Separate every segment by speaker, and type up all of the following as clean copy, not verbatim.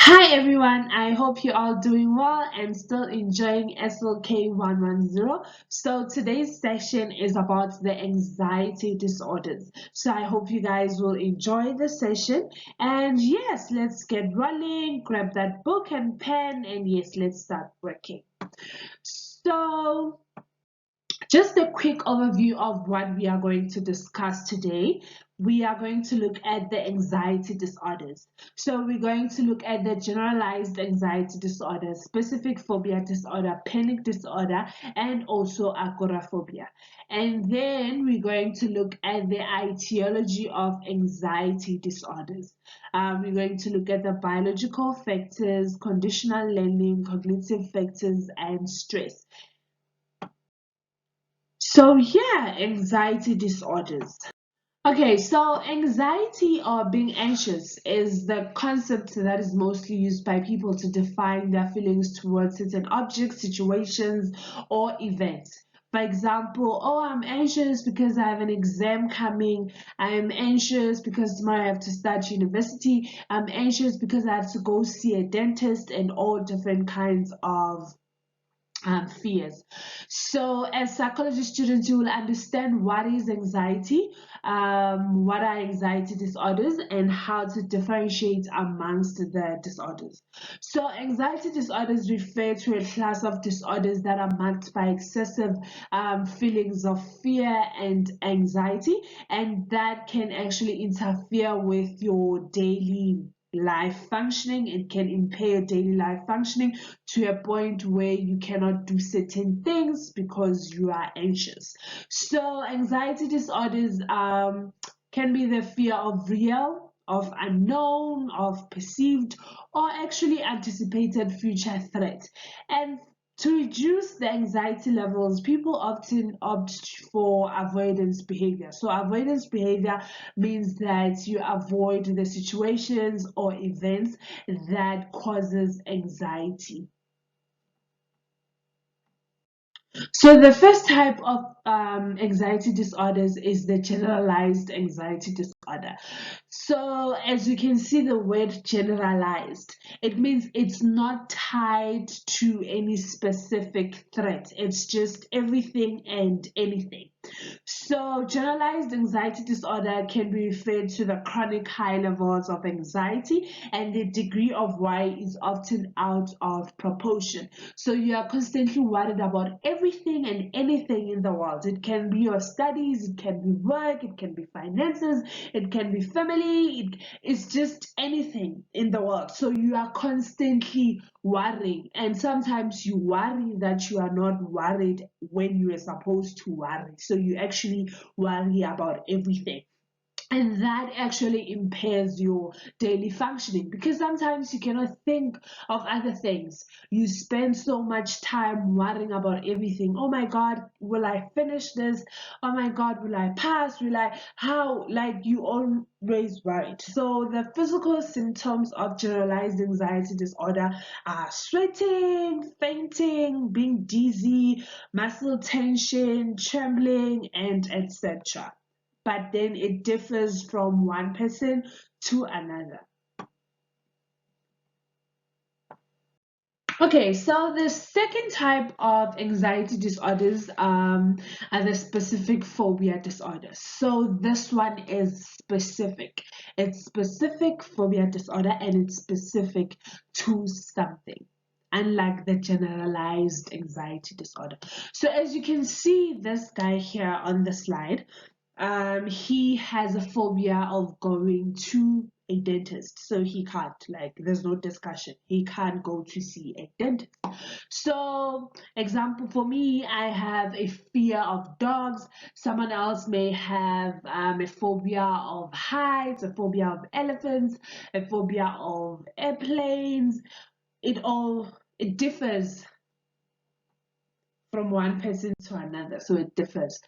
Speaker 1: Hi everyone, I hope you're all doing well and still enjoying SLK 110. So today's session is about the anxiety disorders. So I hope you guys will enjoy the session. And yes, let's get rolling, grab that book and pen, and yes, let's start working. So just a quick overview of what we are going to discuss today. We are going to look at the anxiety disorders. So we're going to look at the generalized anxiety disorder, specific phobia disorder, panic disorder, and also agoraphobia. And then we're going to look at the etiology of anxiety disorders. We're going to look at the biological factors, conditional learning, cognitive factors, and stress. So yeah, anxiety disorders. Okay, so anxiety or being anxious is the concept that is mostly used by people to define their feelings towards certain objects, situations, or events. For example, oh, I'm anxious because I have an exam coming. I'm anxious because tomorrow I have to start university. I'm anxious because I have to go see a dentist and all different kinds of fears. So, as psychology students, you will understand what is anxiety, what are anxiety disorders, and how to differentiate amongst the disorders. So, anxiety disorders refer to a class of disorders that are marked by excessive feelings of fear and anxiety, and that can actually interfere with your daily life functioning. It can impair daily life functioning to a point where you cannot do certain things because you are anxious. So anxiety disorders can be the fear of real, of unknown, of perceived, or actually anticipated future threat. And to reduce the anxiety levels, people often opt for avoidance behavior. So avoidance behavior means that you avoid the situations or events that causes anxiety. So the first type of anxiety disorders is the generalized anxiety disorder. So as you can see the word generalized, it means it's not tied to any specific threat. It's just everything and anything. So, generalized anxiety disorder can be referred to the chronic high levels of anxiety, and the degree of why is often out of proportion. So, you are constantly worried about everything and anything in the world. It can be your studies, it can be work, it can be finances, it can be family, it's just anything in the world. So, you are constantly worrying, and sometimes you worry that you are not worried when you are supposed to worry, so you actually worry about everything, and that actually impairs your daily functioning because sometimes you cannot think of other things. You spend so much time worrying about everything. Oh my god, will I finish this? Oh my god, will I pass? Will I how? Like, you always worried. So the physical symptoms of generalized anxiety disorder are sweating, fainting, being dizzy, muscle tension, trembling, and etc., but then it differs from one person to another. Okay, so the second type of anxiety disorders are the specific phobia disorders. So this one is specific. It's specific phobia disorder and it's specific to something, unlike the generalized anxiety disorder. So as you can see, this guy here on the slide, he has a phobia of going to a dentist, so he can't, like, there's no discussion, he can't go to see a dentist. So example, for me, I have a fear of dogs. Someone else may have a phobia of heights, a phobia of elephants, a phobia of airplanes. It differs from one person to another, so it differs.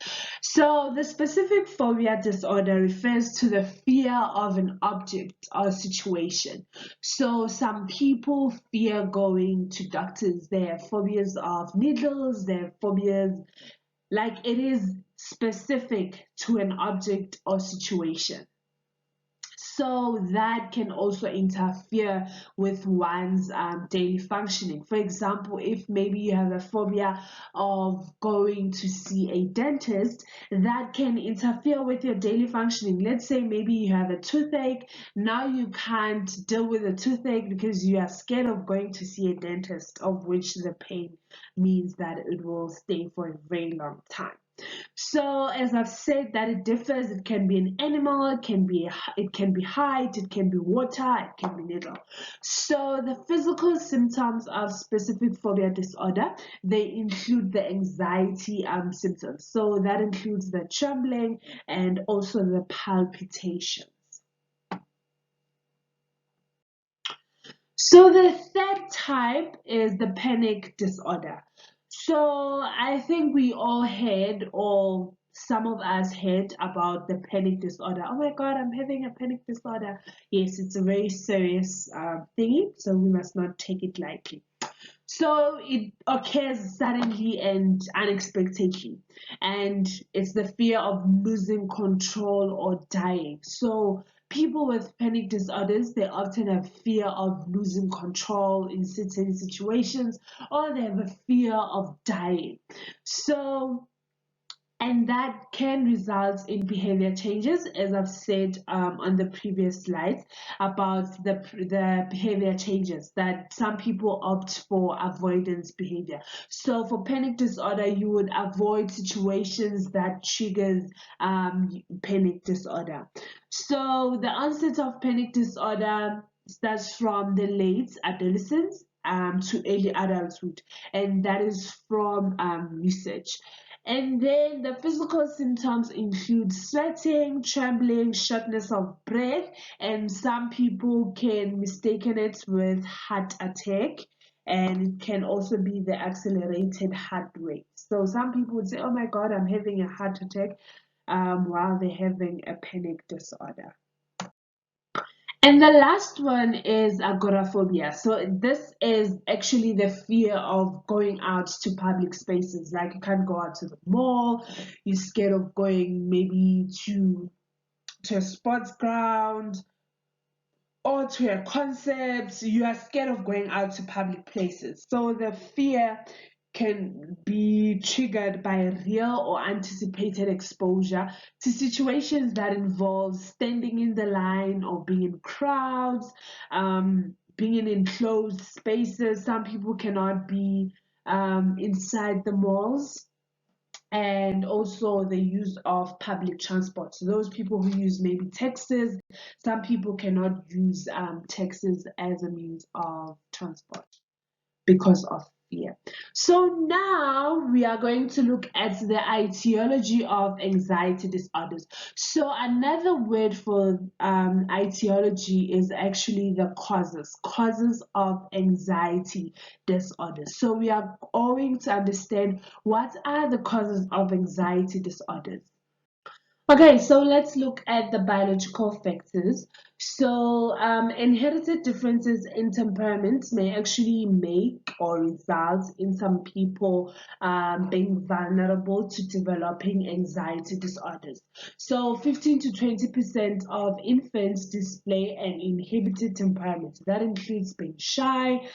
Speaker 1: So the specific phobia disorder refers to the fear of an object or situation. So some people fear going to doctors. They have phobias of needles, they have phobias, like, it is specific to an object or situation. So that can also interfere with one's daily functioning. For example, if maybe you have a phobia of going to see a dentist, that can interfere with your daily functioning. Let's say maybe you have a toothache. Now you can't deal with the toothache because you are scared of going to see a dentist, of which the pain means that it will stay for a very long time. So as I've said, that it differs. It can be an animal, it can be height, it can be water, it can be needle. So the physical symptoms of specific phobia disorder, they include the anxiety symptoms. So that includes the trembling and also the palpitations. So the third type is the panic disorder. So I think we all heard, or some of us heard about the panic disorder. Oh my God, I'm having a panic disorder. Yes, it's a very serious thingy, so we must not take it lightly. So it occurs suddenly and unexpectedly, and it's the fear of losing control or dying. So people with panic disorders, they often have fear of losing control in certain situations, or they have a fear of dying. So and that can result in behavior changes, as I've said on the previous slides about the behavior changes, that some people opt for avoidance behavior. So for panic disorder, you would avoid situations that triggers panic disorder. So the onset of panic disorder starts from the late adolescence to early adulthood, and that is from research. And then the physical symptoms include sweating, trembling, shortness of breath, and some people can mistaken it with heart attack, and it can also be the accelerated heart rate. So some people would say, "Oh my God, I'm having a heart attack," while they're having a panic disorder. And the last one is agoraphobia. So this is actually the fear of going out to public spaces. Like you can't go out to the mall, you're scared of going maybe to a sports ground or to a concert. You are scared of going out to public places. So the fear can be triggered by real or anticipated exposure to situations that involve standing in the line or being in crowds, being in enclosed spaces. Some people cannot be inside the malls, and also the use of public transport. So those people who use maybe taxis, some people cannot use taxis as a means of transport because of fear. So now we are going to look at the etiology of anxiety disorders. So another word for etiology is actually the causes of anxiety disorders. So we are going to understand what are the causes of anxiety disorders. Okay, so let's look at the biological factors. So, inherited differences in temperament may actually make or result in some people being vulnerable to developing anxiety disorders. So, 15 to 20% of infants display an inhibited temperament. That includes being shy,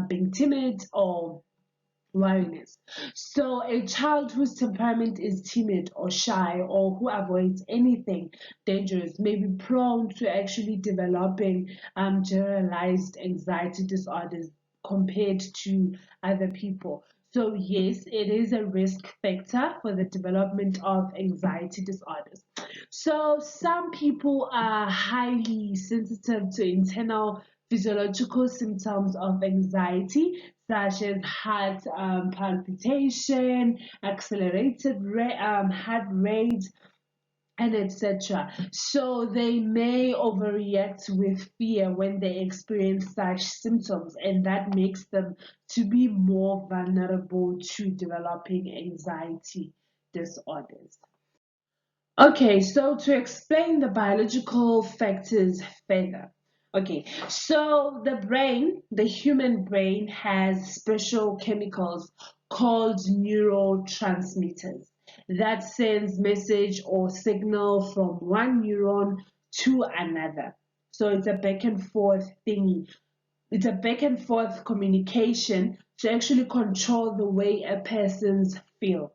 Speaker 1: being timid, or wariness. So a child whose temperament is timid or shy or who avoids anything dangerous may be prone to actually developing generalized anxiety disorders compared to other people. So yes, it is a risk factor for the development of anxiety disorders. So some people are highly sensitive to internal physiological symptoms of anxiety, such as heart palpitation, heart rate, and etc. So they may overreact with fear when they experience such symptoms, and that makes them to be more vulnerable to developing anxiety disorders. Okay, so to explain the biological factors further. Okay, so the human brain has special chemicals called neurotransmitters that sends message or signal from one neuron to another. So it's a back and forth thingy. It's a back and forth communication to actually control the way a person's feel.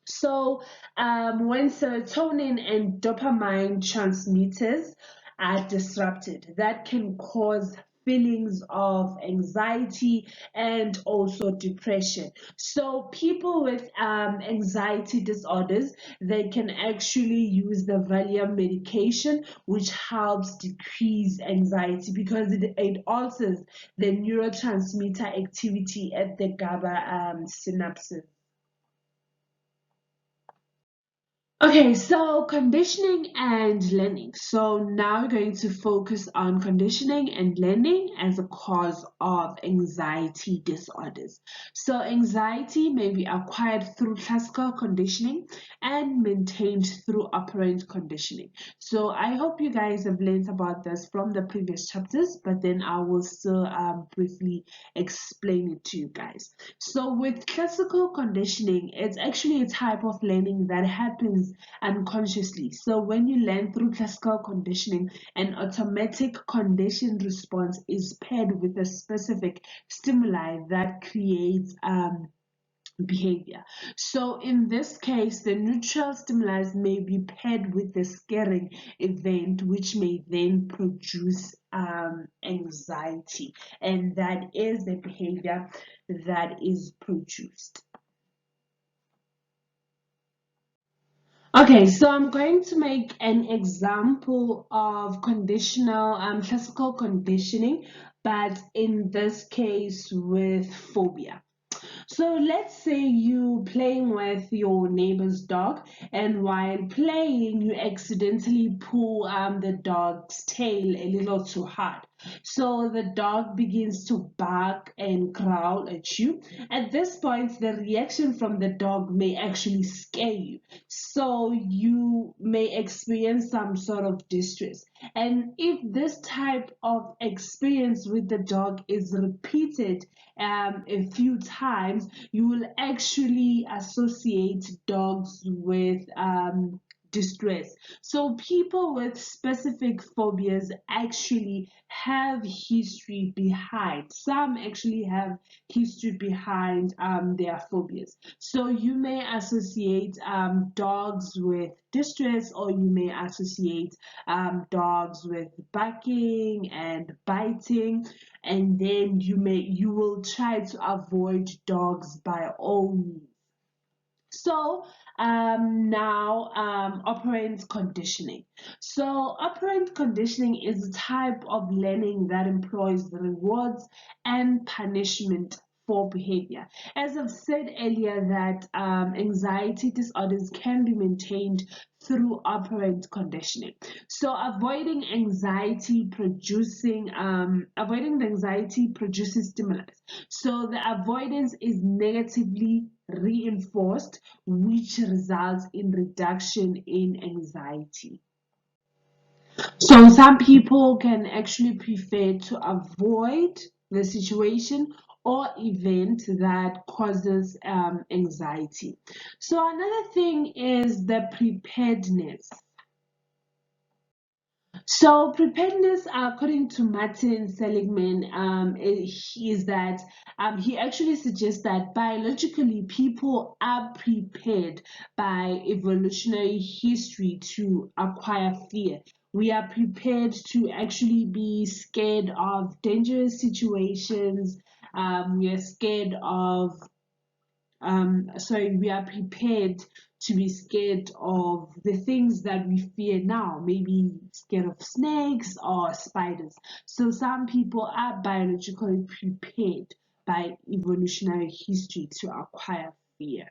Speaker 1: So, when serotonin and dopamine transmitters are disrupted, that can cause feelings of anxiety and also depression. So, people with anxiety disorders, they can actually use the Valium medication, which helps decrease anxiety because it alters the neurotransmitter activity at the GABA synapses. Okay, so conditioning and learning. So now we're going to focus on conditioning and learning as a cause of anxiety disorders. So anxiety may be acquired through classical conditioning and maintained through operant conditioning. So I hope you guys have learned about this from the previous chapters, but then I will still briefly explain it to you guys. So with classical conditioning, it's actually a type of learning that happens unconsciously. So when you learn through classical conditioning, an automatic conditioned response is paired with a specific stimuli that creates behavior. So in this case, the neutral stimulus may be paired with the scaring event, which may then produce anxiety, and that is the behavior that is produced. Okay, so I'm going to make an example of conditional classical conditioning, but in this case with phobia. So let's say you playing with your neighbor's dog, and while playing, you accidentally pull the dog's tail a little too hard. So the dog begins to bark and growl at you. At this point, the reaction from the dog may actually scare you. So you may experience some sort of distress. And if this type of experience with the dog is repeated a few times, you will actually associate dogs with distress. So people with specific phobias actually have history behind. Some actually have history behind their phobias. So you may associate dogs with distress, or you may associate dogs with barking and biting, and then you will try to avoid dogs by all means. So now operant conditioning. So operant conditioning is a type of learning that employs the rewards and punishment for behavior. As I've said earlier, that anxiety disorders can be maintained through operant conditioning. So avoiding the anxiety produces stimulus. So the avoidance is negatively reinforced, which results in reduction in anxiety. So some people can actually prefer to avoid the situation or event that causes anxiety. So another thing is the preparedness. So preparedness, according to Martin Seligman, is that he actually suggests that biologically people are prepared by evolutionary history to acquire fear. We are prepared to actually be scared of dangerous situations. We are scared of we are prepared to be scared of the things that we fear now, maybe scared of snakes or spiders. So some people are biologically prepared by evolutionary history to acquire fear.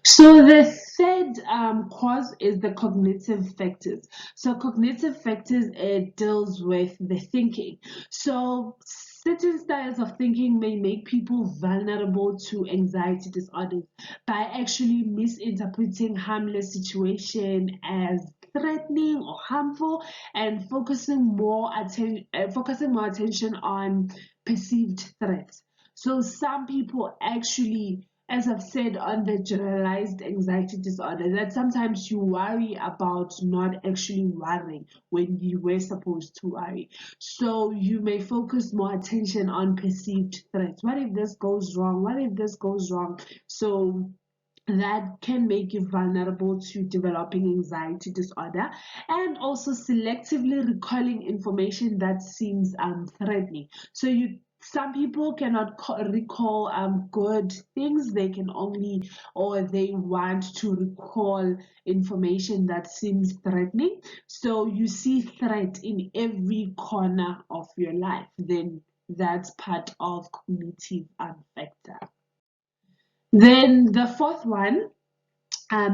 Speaker 1: So the third cause is the cognitive factors. So cognitive factors, it deals with the thinking. So certain styles of thinking may make people vulnerable to anxiety disorders by actually misinterpreting harmless situation as threatening or harmful, and focusing more attention on perceived threats. So some people actually as I've said on the generalized anxiety disorder, that sometimes you worry about not actually worrying when you were supposed to worry. So you may focus more attention on perceived threats. What if this goes wrong? What if this goes wrong? So that can make you vulnerable to developing anxiety disorder, and also selectively recalling information that seems threatening. So you some people cannot recall good things. They can only, or they want to recall information that seems threatening. So you see threat in every corner of your life, then that's part of cognitive factor. Then the fourth one,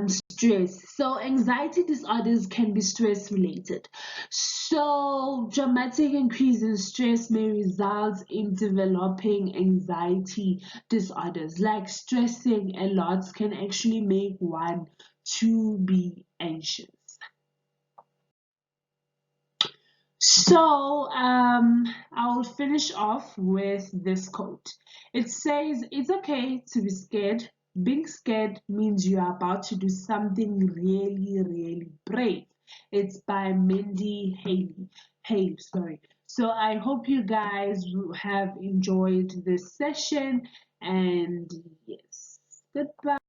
Speaker 1: stress. So anxiety disorders can be stress related. So dramatic increase in stress may result in developing anxiety disorders. Like stressing a lot can actually make one to be anxious. So I'll finish off with this quote. It says, "It's okay to be scared. Being scared means you are about to do something really, really brave." It's by Mindy Haley. Haley, sorry. So I hope you guys have enjoyed this session, and yes, goodbye.